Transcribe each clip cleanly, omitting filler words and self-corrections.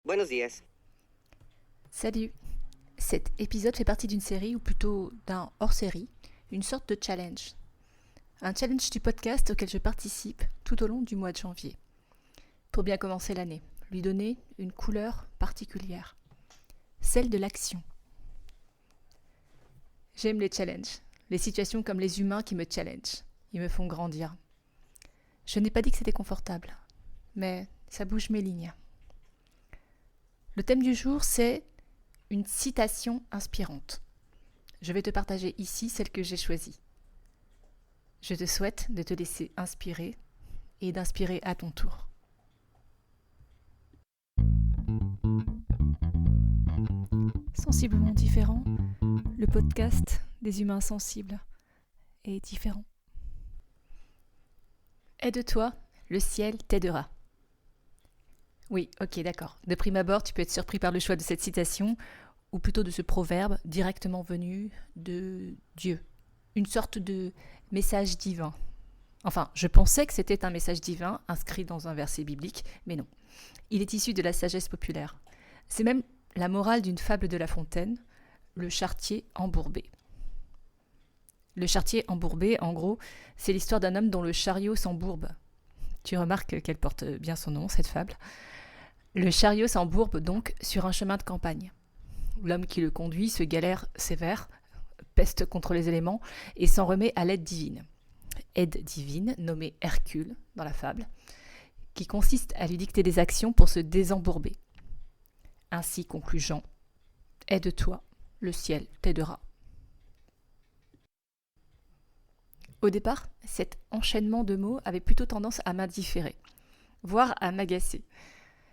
Buenos días. Salut. Cet épisode fait partie d'une série, ou plutôt d'un hors-série, une sorte de challenge. Un challenge du podcast auquel je participe tout au long du mois de janvier. Pour bien commencer l'année, lui donner une couleur particulière. Celle de l'action. J'aime les challenges, les situations comme les humains qui me challengent. Ils me font grandir. Je n'ai pas dit que c'était confortable, mais ça bouge mes lignes. Le thème du jour, c'est une citation inspirante. Je vais te partager ici celle que j'ai choisie. Je te souhaite de te laisser inspirer et d'inspirer à ton tour. Sensiblement différent, le podcast des humains sensibles est différent. Aide-toi, le ciel t'aidera. Oui, ok, d'accord. De prime abord, tu peux être surpris par le choix de cette citation, ou plutôt de ce proverbe directement venu de Dieu. Une sorte de message divin. Enfin, je pensais que c'était un message divin inscrit dans un verset biblique, mais non. Il est issu de la sagesse populaire. C'est même la morale d'une fable de La Fontaine, le charretier embourbé. Le charretier embourbé, en gros, c'est l'histoire d'un homme dont le chariot s'embourbe. Tu remarques qu'elle porte bien son nom, cette fable. Le chariot s'embourbe donc sur un chemin de campagne. L'homme qui le conduit se galère sévère, peste contre les éléments et s'en remet à l'aide divine. Aide divine, nommée Hercule dans la fable, qui consiste à lui dicter des actions pour se désembourber. Ainsi conclut Jean, aide-toi, le ciel t'aidera. Au départ, cet enchaînement de mots avait plutôt tendance à m'indifférer, voire à m'agacer,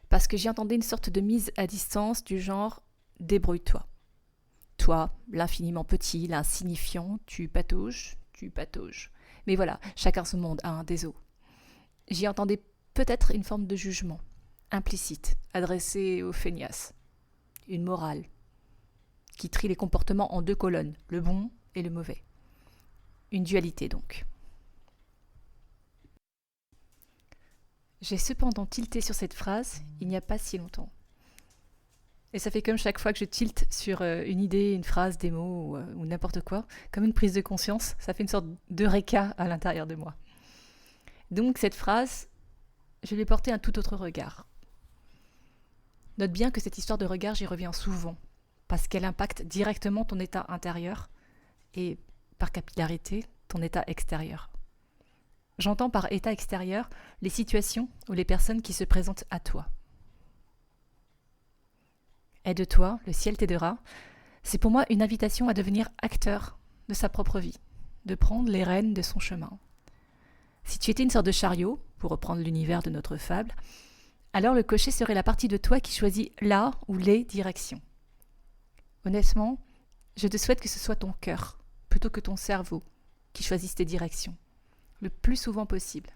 parce que j'y entendais une sorte de mise à distance du genre « débrouille-toi ». Toi, l'infiniment petit, l'insignifiant, tu patauges. Mais voilà, chacun son monde, désolé. J'y entendais peut-être une forme de jugement, implicite, adressé aux feignasses. Une morale, qui trie les comportements en deux colonnes, le bon et le mauvais. Une dualité donc. J'ai cependant tilté sur cette phrase il n'y a pas si longtemps. Et ça fait comme chaque fois que je tilte sur une idée, une phrase, des mots ou n'importe quoi, comme une prise de conscience, ça fait une sorte d'eureka à l'intérieur de moi. Donc cette phrase, je lui ai porté un tout autre regard. Note bien que cette histoire de regard, j'y reviens souvent, parce qu'elle impacte directement ton état intérieur et, par capillarité, ton état extérieur. J'entends par état extérieur les situations ou les personnes qui se présentent à toi. Aide-toi, le ciel t'aidera. C'est pour moi une invitation à devenir acteur de sa propre vie, de prendre les rênes de son chemin. Si tu étais une sorte de chariot, pour reprendre l'univers de notre fable, alors le cocher serait la partie de toi qui choisit la ou les directions. Honnêtement, je te souhaite que ce soit ton cœur, plutôt que ton cerveau, qui choisisse tes directions, le plus souvent possible.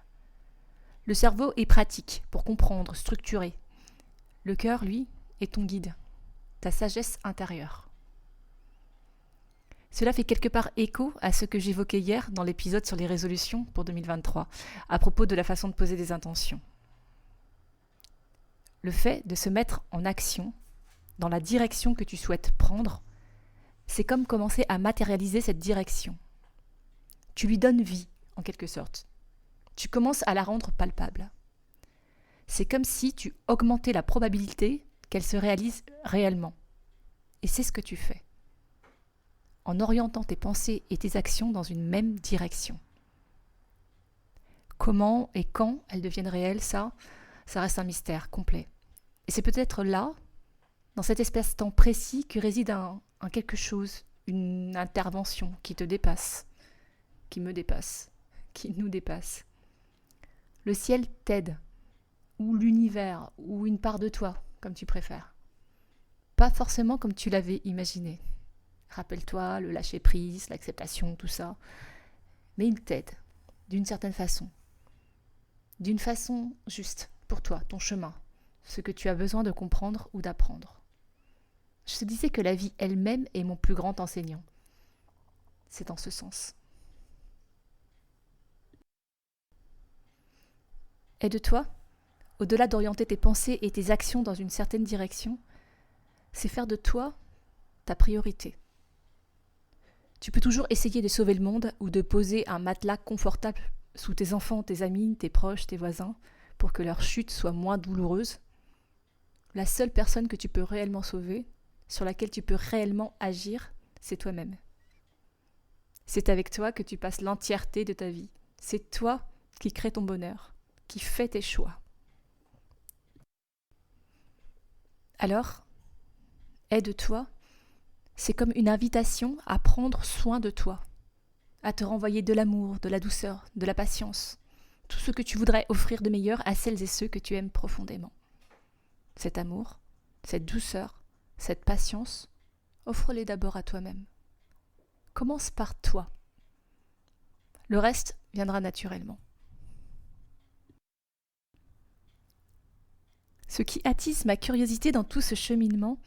Le cerveau est pratique pour comprendre, structurer. Le cœur, lui, est ton guide, ta sagesse intérieure. Cela fait quelque part écho à ce que j'évoquais hier dans l'épisode sur les résolutions pour 2023, à propos de la façon de poser des intentions. Le fait de se mettre en action, dans la direction que tu souhaites prendre, c'est comme commencer à matérialiser cette direction. Tu lui donnes vie, en quelque sorte. Tu commences à la rendre palpable. C'est comme si tu augmentais la probabilité qu'elle se réalise réellement. Et c'est ce que tu fais, en orientant tes pensées et tes actions dans une même direction. Comment et quand elles deviennent réelles, ça reste un mystère complet. Et c'est peut-être là, dans cet espace-temps précis, que réside un quelque chose, une intervention qui te dépasse, qui me dépasse, qui nous dépasse. Le ciel t'aide, ou l'univers, ou une part de toi, comme tu préfères. Pas forcément comme tu l'avais imaginé. Rappelle-toi, le lâcher-prise, l'acceptation, tout ça. Mais il t'aide, d'une certaine façon. D'une façon juste, pour toi, ton chemin, ce que tu as besoin de comprendre ou d'apprendre. Je te disais que la vie elle-même est mon plus grand enseignant. C'est en ce sens. Aide-toi, au-delà d'orienter tes pensées et tes actions dans une certaine direction, c'est faire de toi ta priorité. Tu peux toujours essayer de sauver le monde ou de poser un matelas confortable sous tes enfants, tes amis, tes proches, tes voisins, pour que leur chute soit moins douloureuse. La seule personne que tu peux réellement sauver, sur laquelle tu peux réellement agir, c'est toi-même. C'est avec toi que tu passes l'entièreté de ta vie. C'est toi qui crée ton bonheur, qui fait tes choix. Alors, aide-toi, c'est comme une invitation à prendre soin de toi, à te renvoyer de l'amour, de la douceur, de la patience, tout ce que tu voudrais offrir de meilleur à celles et ceux que tu aimes profondément. Cet amour, cette douceur, cette patience, offre-les d'abord à toi-même. Commence par toi. Le reste viendra naturellement. Ce qui attise ma curiosité dans tout ce cheminement,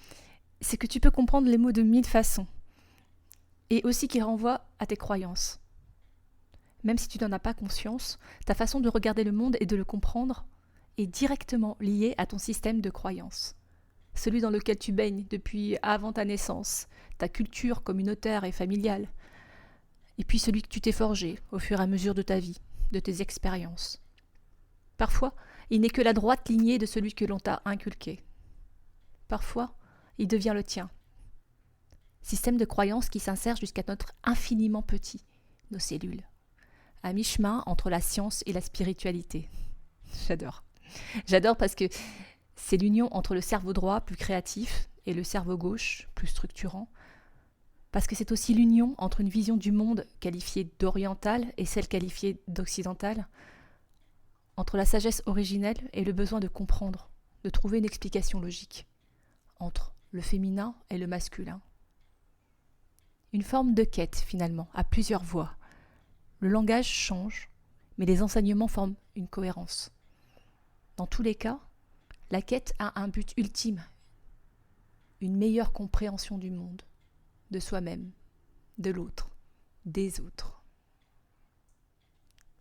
c'est que tu peux comprendre les mots de 1000 façons, et aussi qu'ils renvoient à tes croyances. Même si tu n'en as pas conscience, ta façon de regarder le monde et de le comprendre est directement liée à ton système de croyances. Celui dans lequel tu baignes depuis avant ta naissance, ta culture communautaire et familiale, et puis celui que tu t'es forgé au fur et à mesure de ta vie, de tes expériences. Parfois, il n'est que la droite lignée de celui que l'on t'a inculqué. Parfois, il devient le tien. Système de croyances qui s'insère jusqu'à notre infiniment petit, nos cellules, à mi-chemin entre la science et la spiritualité. J'adore. J'adore parce que c'est l'union entre le cerveau droit, plus créatif, et le cerveau gauche, plus structurant. Parce que c'est aussi l'union entre une vision du monde qualifiée d'orientale et celle qualifiée d'occidentale, entre la sagesse originelle et le besoin de comprendre, de trouver une explication logique, entre le féminin et le masculin. Une forme de quête, finalement, à plusieurs voix. Le langage change, mais les enseignements forment une cohérence. Dans tous les cas, la quête a un but ultime, une meilleure compréhension du monde, de soi-même, de l'autre, des autres.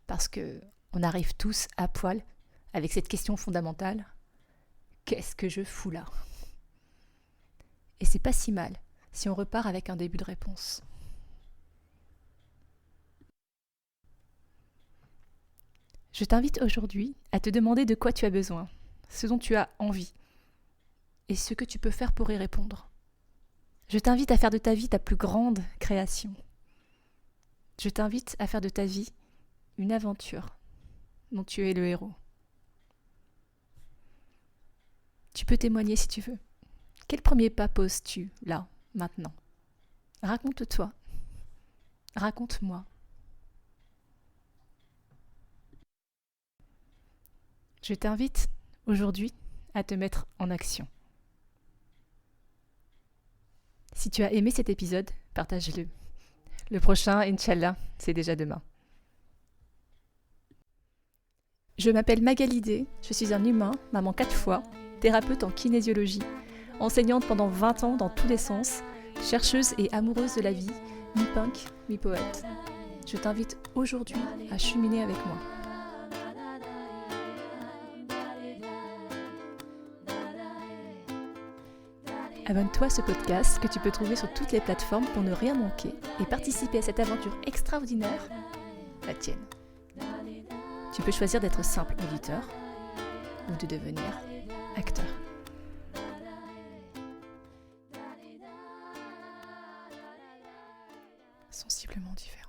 Parce que on arrive tous à poil avec cette question fondamentale, qu'est-ce que je fous là ? Et c'est pas si mal si on repart avec un début de réponse. Je t'invite aujourd'hui à te demander de quoi tu as besoin, ce dont tu as envie, et ce que tu peux faire pour y répondre. Je t'invite à faire de ta vie ta plus grande création. Je t'invite à faire de ta vie une aventure dont tu es le héros. Tu peux témoigner si tu veux. Quel premier pas poses-tu, là, maintenant ? Raconte-toi. Raconte-moi. Je t'invite aujourd'hui à te mettre en action. Si tu as aimé cet épisode, partage-le. Le prochain, Inch'Allah, c'est déjà demain. Je m'appelle Magali Day, je suis un humain, maman 4 fois, thérapeute en kinésiologie, enseignante pendant 20 ans dans tous les sens, chercheuse et amoureuse de la vie, mi-punk, mi-poète. Je t'invite aujourd'hui à cheminer avec moi. Abonne-toi à ce podcast que tu peux trouver sur toutes les plateformes pour ne rien manquer et participer à cette aventure extraordinaire, la tienne. Tu peux choisir d'être simple auditeur ou de devenir acteur. Sensiblement différent.